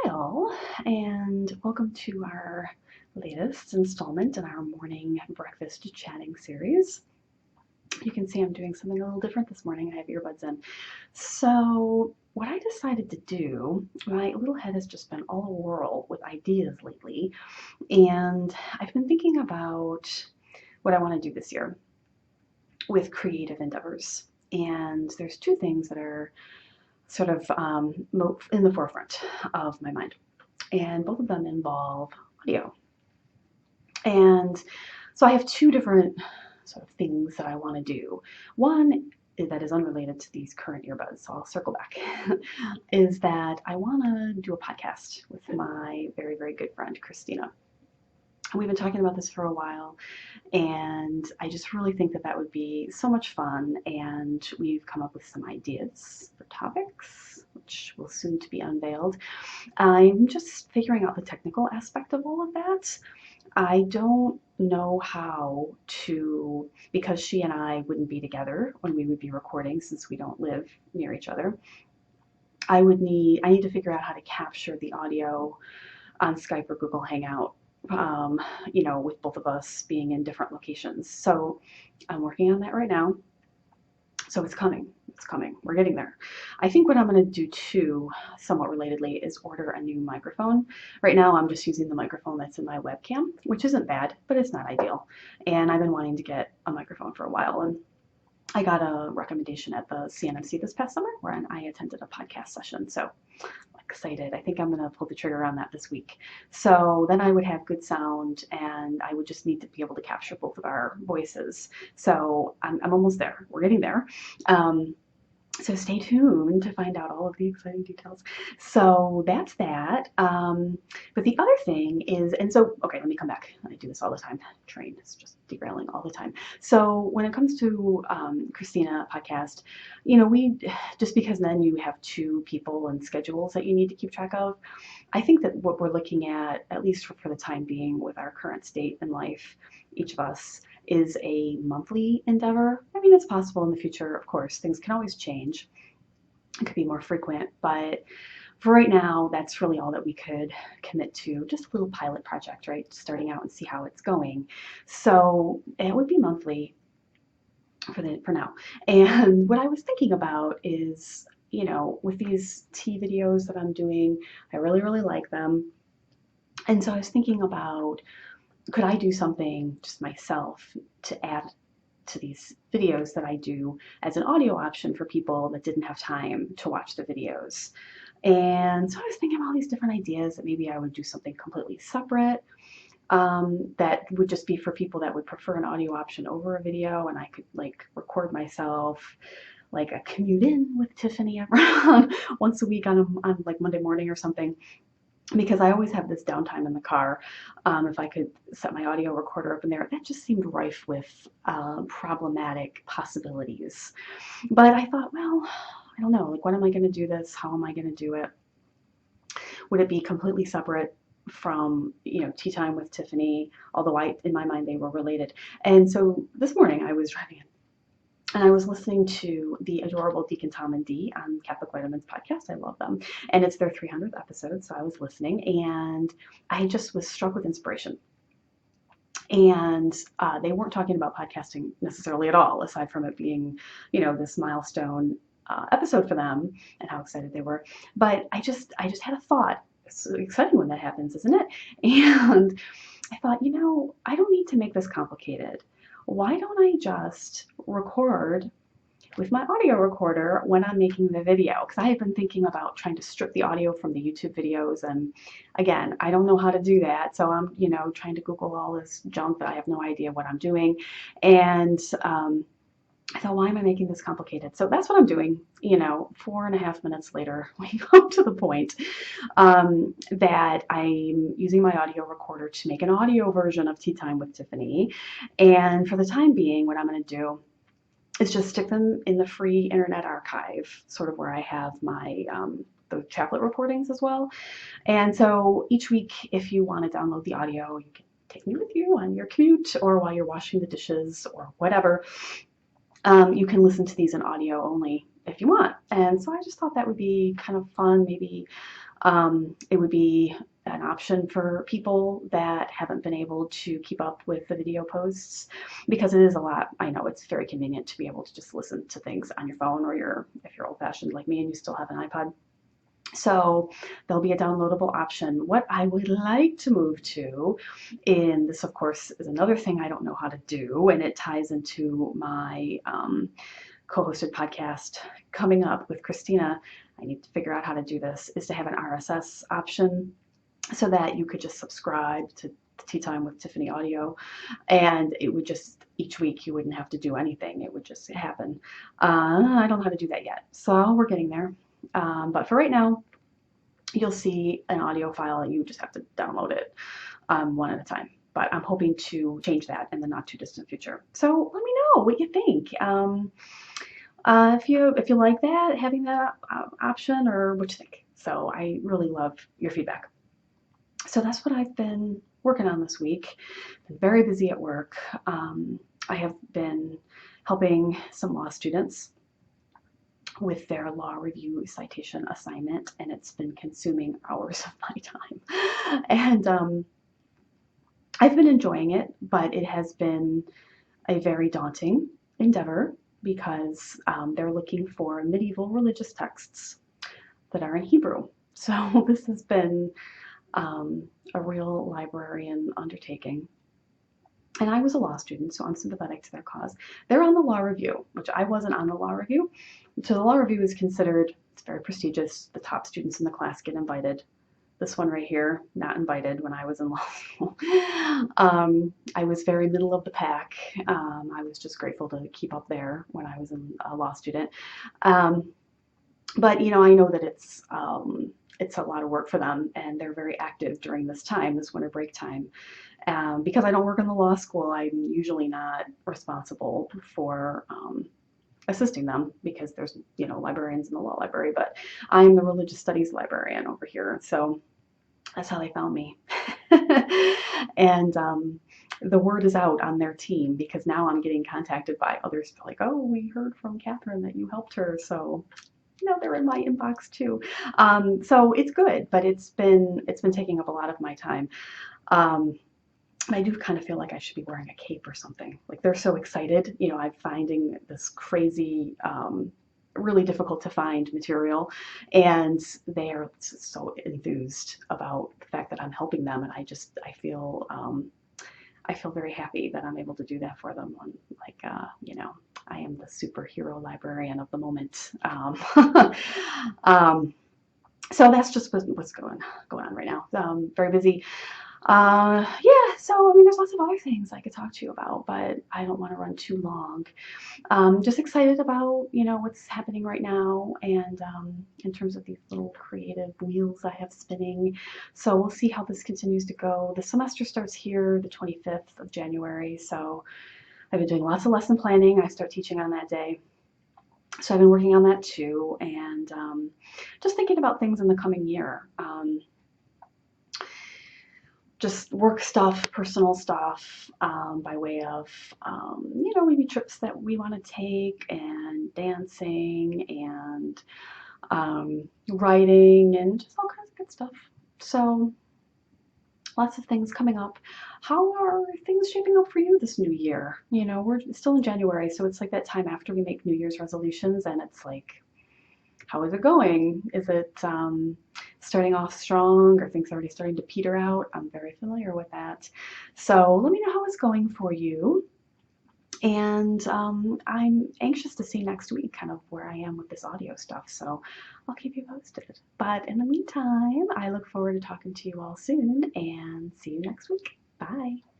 Kyle, and welcome to our latest installment in our morning breakfast chatting series. You can see I'm doing something a little different this morning. I have earbuds in. So, what I decided to do, my little head has just been all a whirl with ideas lately, and I've been thinking about what I want to do this year with creative endeavors. And there's two things that are sort of in the forefront of my mind, and both of them involve audio. And so I have two different sort of things that I want to do. One that is unrelated to these current earbuds, so I'll circle back, is that I want to do a podcast with my very, very good friend, Christina. We've been talking about this for a while, and I just really think that that would be so much fun, and we've come up with some ideas for topics, which will soon to be unveiled. I'm just figuring out the technical aspect of all of that. I don't know how to, because she and I wouldn't be together when we would be recording since we don't live near each other. I need to figure out how to capture the audio on Skype or Google Hangout, with both of us being in different locations. So I'm working on that right now. So it's coming. It's coming. We're getting there. I think what I'm going to do too, somewhat relatedly, is order a new microphone. Right now I'm just using the microphone that's in my webcam, which isn't bad, but it's not ideal. And I've been wanting to get a microphone for a while. And I got a recommendation at the CNMC this past summer where I attended a podcast session. So I'm excited. I think I'm going to pull the trigger on that this week. So then I would have good sound, and I would just need to be able to capture both of our voices. So I'm almost there. We're getting there. So stay tuned to find out all of the exciting details. So that's that. But the other thing is, okay, let me come back. I do this all the time. Train is just derailing all the time. So when it comes to Christina podcast, we just because then you have two people and schedules that you need to keep track of. I think that what we're looking at least for the time being with our current state in life, each of us, is a monthly endeavor. I mean, it's possible in the future, of course, things can always change. It could be more frequent, but for right now, that's really all that we could commit to. Just a little pilot project, right? Starting out and see how it's going. So it would be monthly for now. And what I was thinking about is, with these tea videos that I'm doing, I really, really like them. And so I was thinking about, could I do something just myself to add to these videos that I do as an audio option for people that didn't have time to watch the videos? And so I was thinking of all these different ideas that maybe I would do something completely separate, that would just be for people that would prefer an audio option over a video, and I could record myself like a commute in with Tiffany around once a week on like Monday morning or something, because I always have this downtime in the car. If I could set my audio recorder up in there, that just seemed rife with problematic possibilities. But I thought, well, I don't know, when am I going to do this? How am I going to do it? Would it be completely separate from, tea time with Tiffany? Although in my mind, they were related. And so this morning I was driving in, and I was listening to the adorable Deacon Tom and Dee on Catholic Vitamins podcast. I love them. And it's their 300th episode, so I was listening, and I just was struck with inspiration. And they weren't talking about podcasting necessarily at all, aside from it being, this milestone episode for them and how excited they were. But I just had a thought. It's exciting when that happens, isn't it? And I thought, I don't need to make this complicated. Why don't I just record with my audio recorder when I'm making the video? Because I have been thinking about trying to strip the audio from the YouTube videos, and again, I don't know how to do that, so I'm trying to Google all this junk that I have no idea what I'm doing. And I thought, why am I making this complicated? So that's what I'm doing. 4.5 minutes later, we come to the point that I'm using my audio recorder to make an audio version of Tea Time with Tiffany. And for the time being, what I'm going to do is just stick them in the free internet archive, sort of where I have my the chaplet recordings as well. And so each week, if you want to download the audio, you can take me with you on your commute or while you're washing the dishes or whatever. You can listen to these in audio only if you want. And so I just thought that would be kind of fun, maybe It would be an option for people that haven't been able to keep up with the video posts, because it is a lot. I know it's very convenient to be able to just listen to things on your phone, or if you're old-fashioned like me and you still have an iPod. So there'll be a downloadable option. What I would like to move to, and this of course is another thing I don't know how to do, and it ties into my co-hosted podcast coming up with Christina. I need to figure out how to do this, is to have an RSS option so that you could just subscribe to Tea Time with Tiffany audio, and it would just, each week you wouldn't have to do anything. It would just happen. I don't know how to do that yet, so we're getting there. But for right now, you'll see an audio file and you just have to download it one at a time. But I'm hoping to change that in the not too distant future. So let me know what you think. If you like that, having that option, or what you think. So I really love your feedback. So that's what I've been working on this week. Been very busy at work. I have been helping some law students with their law review citation assignment, and it's been consuming hours of my time. And I've been enjoying it, but it has been a very daunting endeavor, because they're looking for medieval religious texts that are in Hebrew. So this has been a real librarian undertaking. And I was a law student, so I'm sympathetic to their cause. They're on the law review, which I wasn't on the law review. So the law review is considered, it's very prestigious. The top students in the class get invited. This one right here, not invited when I was in law school. I was very middle of the pack. I was just grateful to keep up there when I was a law student. But I know that it's a lot of work for them, and they're very active during this time, this winter break time. Because I don't work in the law school, I'm usually not responsible for assisting them, because there's librarians in the law library, but I'm the religious studies librarian over here, so that's how they found me. And the word is out on their team, because now I'm getting contacted by others like, oh, we heard from Catherine that you helped her, so they're in my inbox too. So it's good, but it's been taking up a lot of my time. I do kind of feel like I should be wearing a cape or something. Like, they're so excited. I'm finding this crazy, really difficult to find material, and they are so enthused about the fact that I'm helping them, and I feel very happy that I'm able to do that for them. Like, I am the superhero librarian of the moment. So that's just what's going on right now. Very busy. Yeah, so there's lots of other things I could talk to you about, but I don't want to run too long. Just excited about what's happening right now, and in terms of these little creative wheels I have spinning. So we'll see how this continues to go. The semester starts here the 25th of January, so I've been doing lots of lesson planning. I start teaching on that day. So I've been working on that too, and just thinking about things in the coming year. Just work stuff, personal stuff, by way of, maybe trips that we want to take, and dancing, and writing, and just all kinds of good stuff. So lots of things coming up. How are things shaping up for you this new year? We're still in January, so it's like that time after we make New Year's resolutions, and it's like, how is it going? Is it starting off strong, or things already starting to peter out? I'm very familiar with that. So let me know how it's going for you. And I'm anxious to see next week kind of where I am with this audio stuff. So I'll keep you posted. But in the meantime, I look forward to talking to you all soon, and see you next week. Bye.